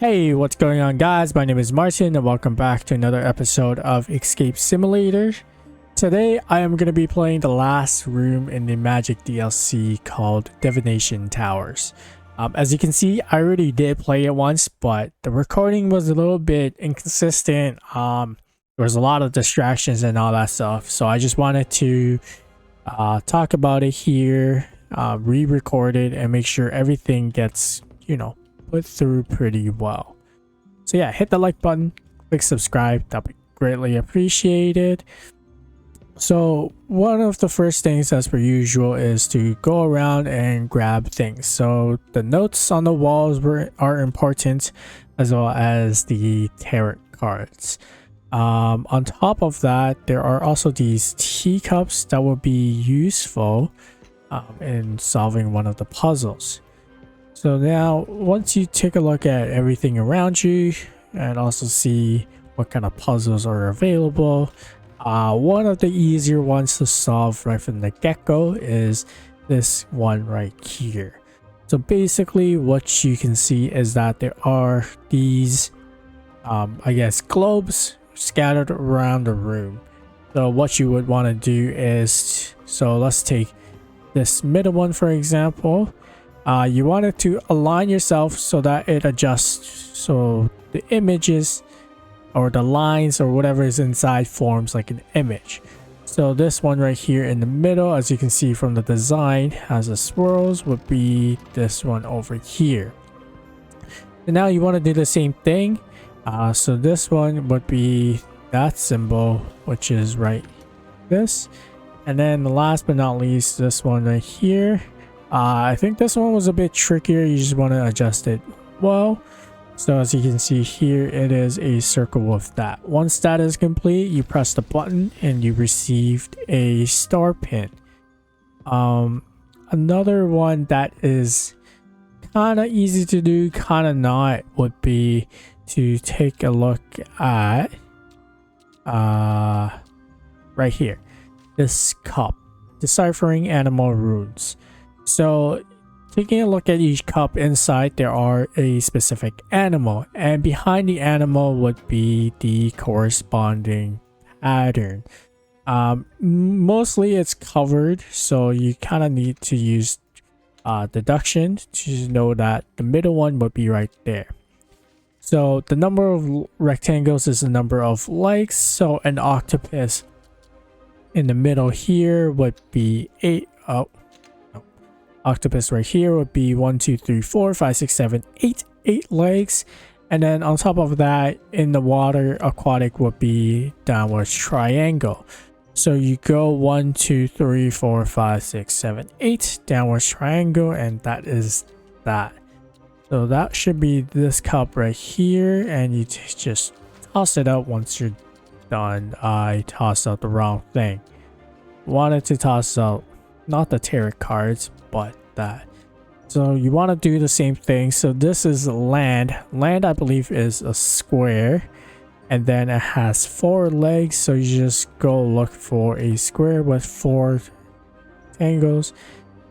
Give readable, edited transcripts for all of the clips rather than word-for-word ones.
Hey, what's going on, guys? My name is Martin and welcome back to another episode of Escape Simulator. Today I am going to be playing the last room in the Magic DLC called Divination Towers. As you can see, I already did play it once, but the recording was a little bit inconsistent. There was a lot of distractions and all that stuff, so I just wanted to talk about it here, re-record it, and make sure everything gets, put through pretty well. So yeah, hit the like button, click subscribe, that'd be greatly appreciated. So one of the first things, as per usual, is to go around and grab things. So the notes on the walls are important, as well as the tarot cards. On top of that, there are also these teacups that will be useful in solving one of the puzzles. So now, once you take a look at everything around you and also see what kind of puzzles are available, one of the easier ones to solve right from the get-go is this one right here. So basically what you can see is that there are these, I guess, globes scattered around the room. So what you would want to do is, so let's take this middle one for example. You want it to align yourself so that it adjusts, so the images or the lines or whatever is inside forms like an image. So this one right here in the middle, as you can see from the design, has the swirls, would be this one over here. And now you want to do the same thing. So this one would be that symbol, which is right this. And then last but not least, this one right here. I think this one was a bit trickier. You just want to adjust it well. So as you can see here, it is a circle with that. Once that is complete, you press the button and you received a star pin. Another one that is kind of easy to do, kind of not, would be to take a look at right here, this cup, deciphering animal runes. So taking a look at each cup, inside there are a specific animal, and behind the animal would be the corresponding pattern. Mostly it's covered, so you kind of need to use deduction to know that the middle one would be right there. So the number of rectangles is the number of legs, so an octopus in the middle here would be 8. Octopus right here would be 1 2 3 4 5 6 7 8 legs, and then on top of that, in the water, aquatic would be downwards triangle. So you go 1 2 3 4 5 6 7 8 downwards triangle, and that is that. So that should be this cup right here, and you just toss it out once you're done. I tossed out the wrong thing. Wanted to toss out not the tarot cards, but that. So you want to do the same thing. So this is land. Land, I believe, is a square, and then it has 4 legs. So you just go look for a square with 4 angles,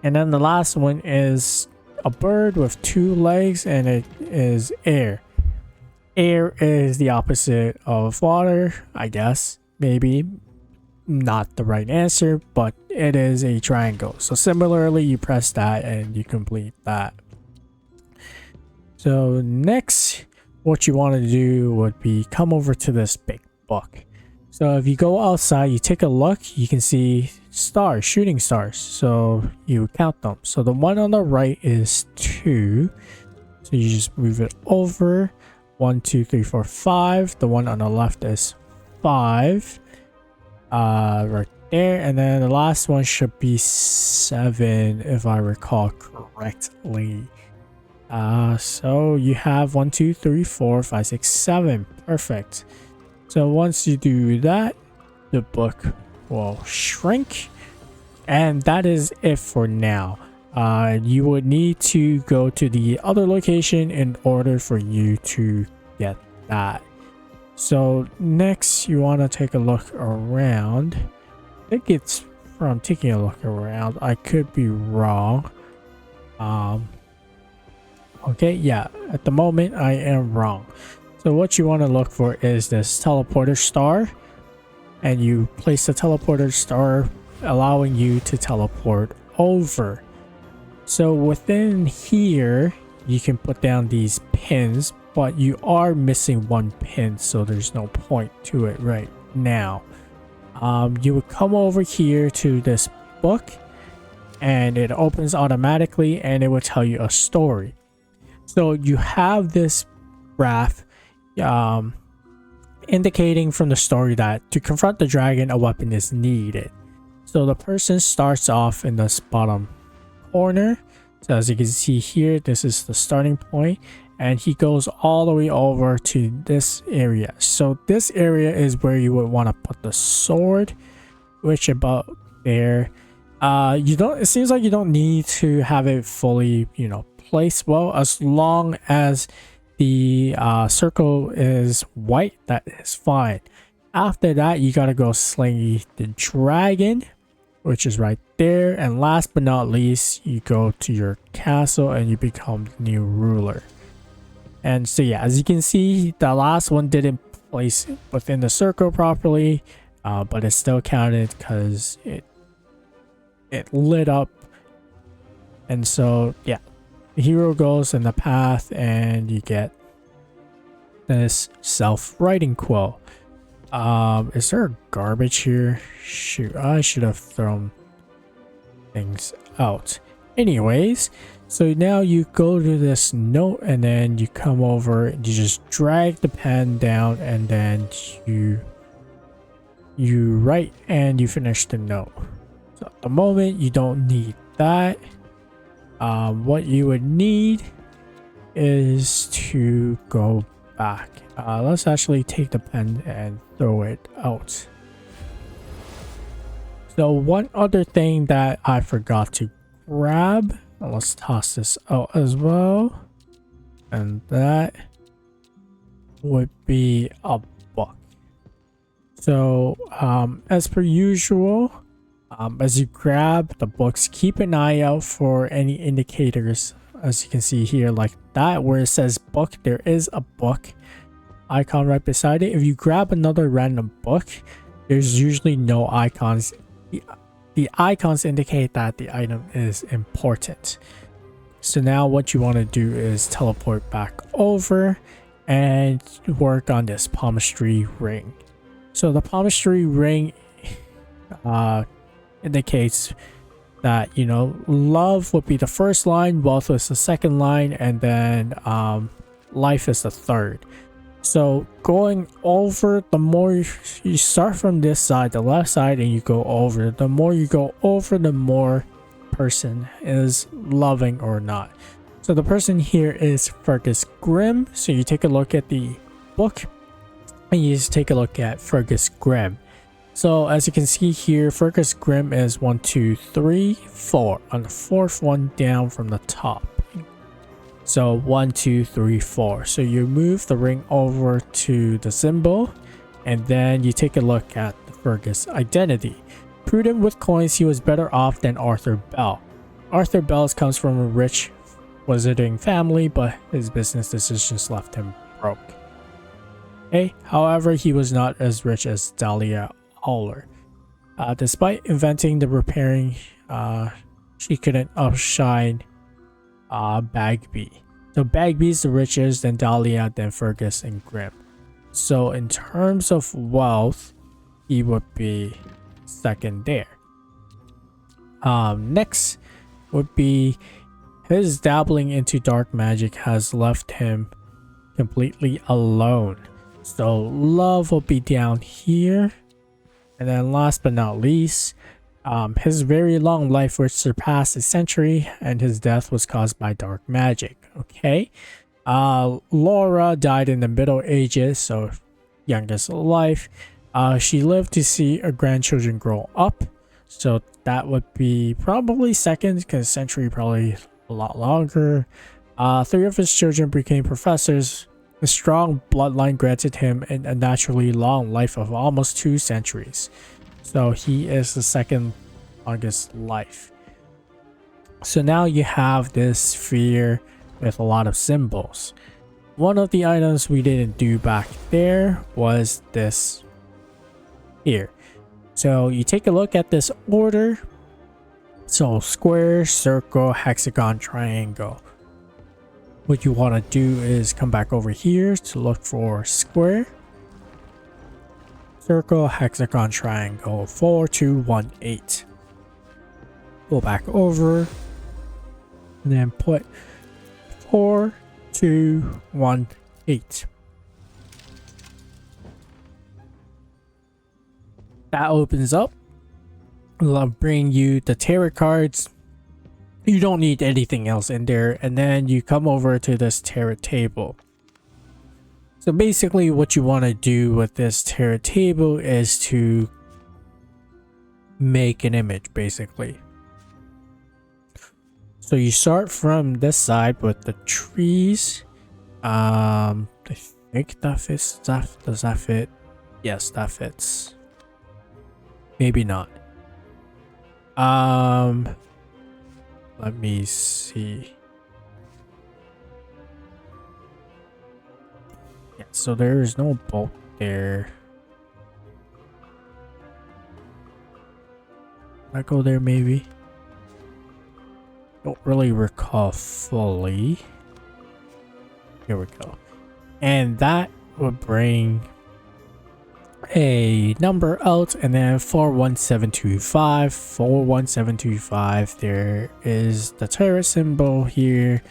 and then the last one is a bird with 2 legs, and it is air. Air is the opposite of water, I guess. Maybe not the right answer, but it is a triangle. So similarly, you press that and you complete that. So next, what you want to do would be come over to this big book. So if you go outside, you take a look, you can see stars, shooting stars. So you count them. So the one on the right is 2. So you just move it over. 1 2 3 4 5. The one on the left is 5. Right there, and then the last one should be 7 if I recall correctly. So you have 1 2 3 4 5 6 7. Perfect. So once you do that, the book will shrink, and that is it for now. You would need to go to the other location in order for you to get that. So next, you want to take a look around. I think it's from taking a look around. I could be wrong. Hold Okay, yeah, at the moment I am wrong. So what you want to look for is this teleporter star, and you place the teleporter star allowing you to teleport over. So within here you can put down these pins, but you are missing one pin, so there's no point to it right now. You would come over here to this book and it opens automatically and it will tell you a story. So you have this graph indicating from the story that to confront the dragon, a weapon is needed. So the person starts off in this bottom corner. So as you can see here, this is the starting point, and he goes all the way over to this area. So this area is where you would want to put the sword, which about there. It seems like you don't need to have it fully, placed well, as long as the circle is white, that is fine. After that, you gotta go slay the dragon, which is right there, and last but not least, you go to your castle and you become the new ruler. And so yeah, as you can see, the last one didn't place within the circle properly, but it still counted because it lit up. And so yeah, the hero goes in the path and you get this self-writing quill. Is there garbage here? Shoot, I should have thrown things out. Anyways, so now you go to this note and then you come over, you just drag the pen down and then you write and you finish the note. So at the moment you don't need that. What you would need is to go back. Let's actually take the pen and throw it out. So one other thing that I forgot to grab, let's toss this out as well, and that would be a book. So as per usual, as you grab the books, keep an eye out for any indicators. As you can see here, like that, where it says book, there is a book icon right beside it. If you grab another random book, there's usually no icons. The icons indicate that the item is important. So now what you want to do is teleport back over and work on this palmistry ring. So the palmistry ring indicates that, love would be the first line, wealth is the second line, and then life is the third. So going over, the more you start from this side, the left side, and you go over, the more you go over, the more person is loving or not. So the person here is Fergus Grimm. So you take a look at the book and you just take a look at Fergus Grimm. So as you can see here, Fergus Grimm is 1, 2, 3, 4 on the fourth one down from the top. So 1, 2, 3, 4. So you move the ring over to the symbol and then you take a look at the Fergus identity. Prudent with coins, he was better off than Arthur Bell. Arthur Bell comes from a rich wizarding family, but his business decisions left him broke. Okay, however, he was not as rich as Dahlia Howler. Despite inventing the repairing, she couldn't outshine Bagby. So Bagby's the richest, then Dahlia, then Fergus and Grimm. So in terms of wealth, he would be second there. Next would be his dabbling into dark magic has left him completely alone. So love will be down here. And then last but not least, his very long life, which surpassed a century, and his death was caused by dark magic. Okay. Laura died in the Middle Ages, so youngest life. She lived to see her grandchildren grow up, so that would be probably second, because century probably a lot longer. 3 of his children became professors. A strong bloodline granted him a naturally long life of almost 2 centuries. So he is the second longest life. So now you have this sphere with a lot of symbols. One of the items we didn't do back there was this here. So you take a look at this order. So square, circle, hexagon, triangle. What you want to do is come back over here to look for square, circle, hexagon, triangle, 4, 2, 1, 8. Go back over and then put 4, 2, 1, 8. That opens up. It'll bring you the tarot cards. You don't need anything else in there. And then you come over to this tarot table. So basically what you want to do with this tarot table is to make an image, basically. So you start from this side with the trees. I think that fits. Does that fit? Yes, that fits. Maybe not. Let me see. Yeah, so there is no bolt there. I go there maybe. Don't really recall fully. Here we go. And that would bring a number out, and then 41725, 41725. There is the tarot symbol here.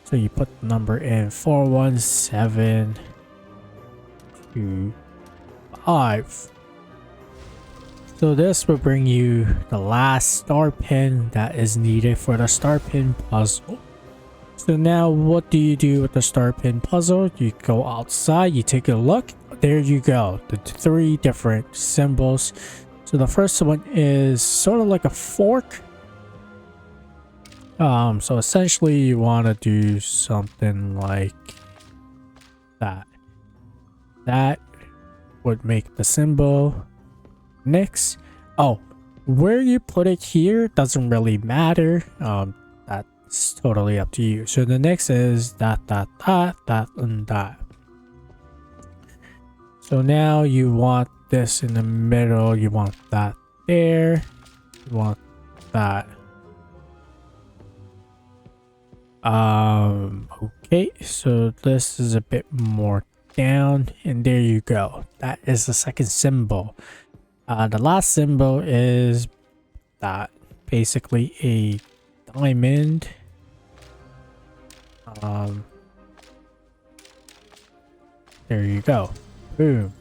So you put the number in 41725. So this will bring you the last star pin that is needed for the star pin puzzle. So now what do you do with the star pin puzzle? You go outside, you take a look. There you go, the 3 different symbols. So the first one is sort of like a fork. So essentially you want to do something like that. That would make the symbol. Next, oh, where you put it here doesn't really matter. That's totally up to you. So the next is that, and that. So now you want this in the middle, you want that there, you want that. Okay, so this is a bit more down, and there you go. That is the second symbol. The last symbol is that, basically a diamond. There you go. Boom.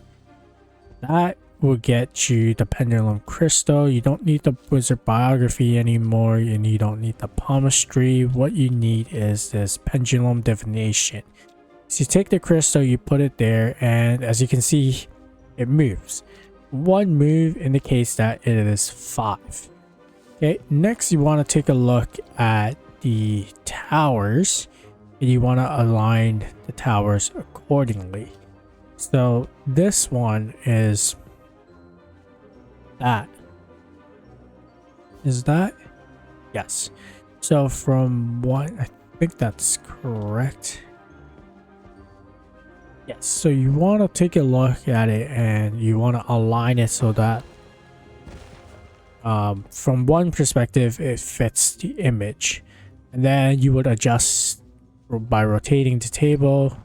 That will get you the pendulum crystal. You don't need the wizard biography anymore, and you don't need the palmistry. What you need is this pendulum divination. So you take the crystal, you put it there, and as you can see, it moves. One move indicates that it is 5. Okay, next you want to take a look at the towers, and you want to align the towers accordingly. So this one is that. Is that? Yes. So from one, I think that's correct. Yes. So you want to take a look at it and you want to align it so that from one perspective it fits the image, and then you would adjust by rotating the table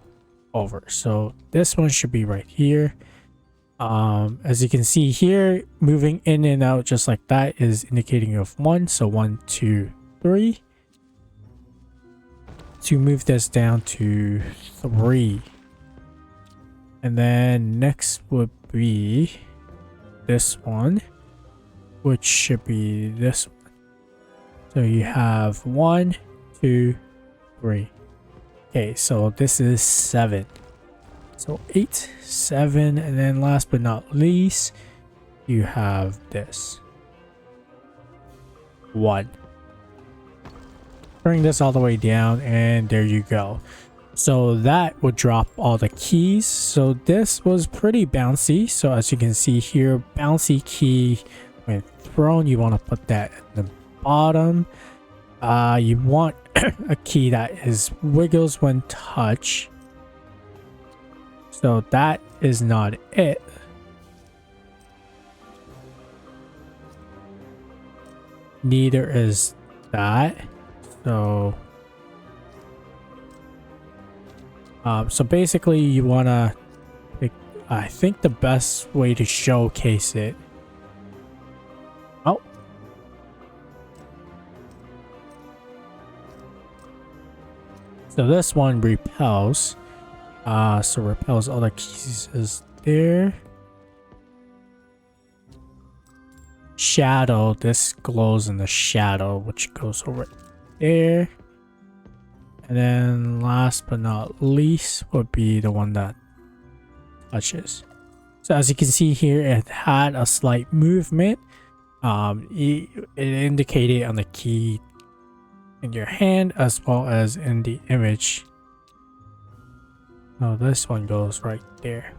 over. So this one should be right here. As you can see here, moving in and out just like that is indicating of 1. So 1, 2, 3. To move this down to 3. And then next would be this one, which should be this one. So you have 1, 2, 3. Okay, so this is 7. So 8, 7, and then last but not least, you have this 1. Bring this all the way down, and there you go. So that would drop all the keys. So this was pretty bouncy. So as you can see here, bouncy key when thrown, you want to put that at the bottom. You want a key that is wiggles when touched. So that is not it. Neither is that. So so basically you wanna pick, I think the best way to showcase it. Oh. So this one repels. So repels other keys is there. Shadow, this glows in the shadow, which goes over there. And then last but not least would be the one that touches. So as you can see here, it had a slight movement. It indicated on the key in your hand as well as in the image. Oh, this one goes right there.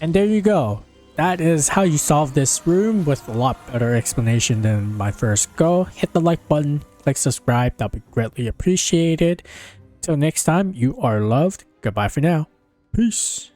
And there you go. That is how you solve this room with a lot better explanation than my first go. Hit the like button, click subscribe, that would be greatly appreciated. Till next time, you are loved. Goodbye for now. Peace.